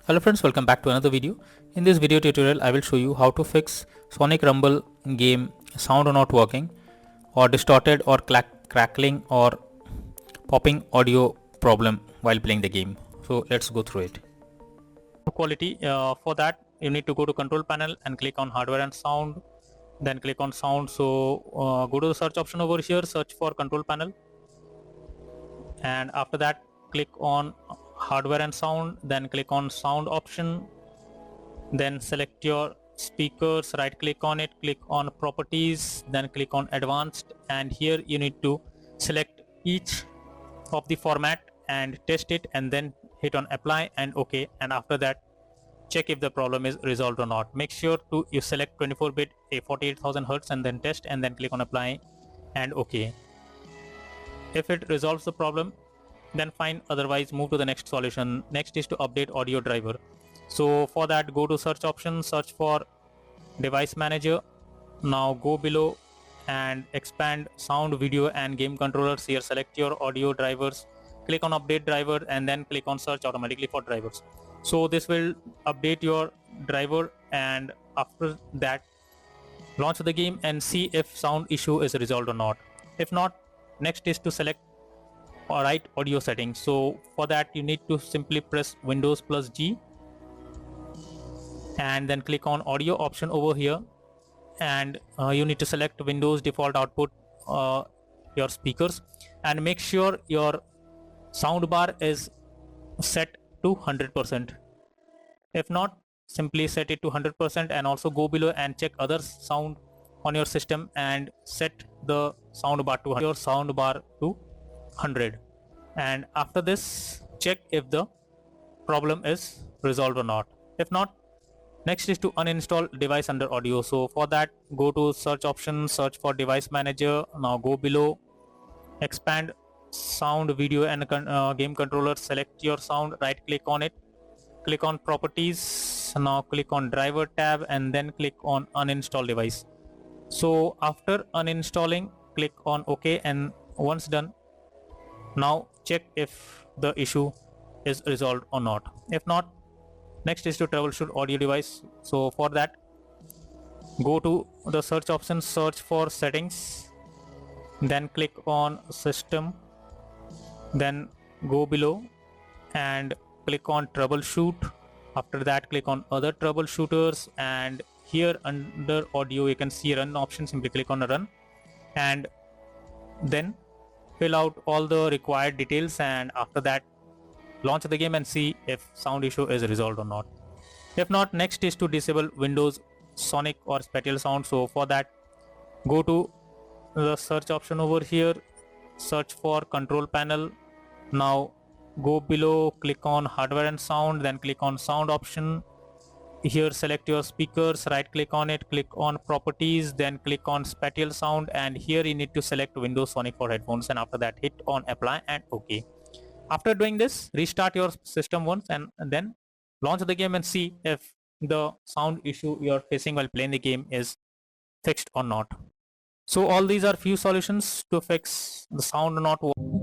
Hello friends, welcome back to another video. In this video tutorial I will show you how to fix Sonic Rumble game sound not working or distorted or crackling or popping audio problem while playing the game. So let's go through it. Quality, for that you need to go to control panel and click on hardware and sound, then click on sound. So go to the search option over here, search for control panel, and after that click on hardware and sound, then click on sound option, then select your speakers, right click on it, click on properties, then click on advanced, and here you need to select each of the format and test it, and then hit on apply and OK, and after that check if the problem is resolved or not. Make sure to you select 24-bit a 48,000 Hz and then test, and then click on apply and OK. If it resolves the problem, then fine, otherwise move to the next solution. Next is to update audio driver. So for that, go to search option, search for device manager. Now go below and expand sound, video and game controllers. Here select your audio drivers, click on update driver, and then click on search automatically for drivers. So this will update your driver, and after that launch the game and see if sound issue is resolved or not. If not, next is to select right audio settings. So for that you need to simply press Windows plus G and then click on audio option over here, and you need to select Windows default output, your speakers, and make sure your sound bar is set to 100%. If not, simply set it to 100%, and also go below and check other sound on your system and set the sound bar to your sound bar to 100, and after this check if the problem is resolved or not. If not, next is to uninstall device under audio. So for that, go to search option, search for device manager. Now go below, expand sound, video and game controller, select your sound, right click on it, click on properties. Now click on driver tab and then click on uninstall device. So after uninstalling, click on OK, and once done, now check if the issue is resolved or not. If not, next is to troubleshoot audio device. So for that, go to the search option, search for settings, then click on system, then go below and click on troubleshoot. After that, click on other troubleshooters, and here under audio you can see run option. Simply click on run and then fill out all the required details, and after that launch the game and see if sound issue is resolved or not. If not, next is to disable Windows Sonic or spatial sound. So for that, go to the search option over here, search for control panel. Now go below, click on hardware and sound, then click on sound option. Here select your speakers, right click on it, click on properties, then click on spatial sound, and here you need to select Windows Sonic for headphones, and after that hit on apply and OK. After doing this, restart your system once and then launch the game and see if the sound issue you're facing while playing the game is fixed or not. So all these are few solutions to fix the sound not working.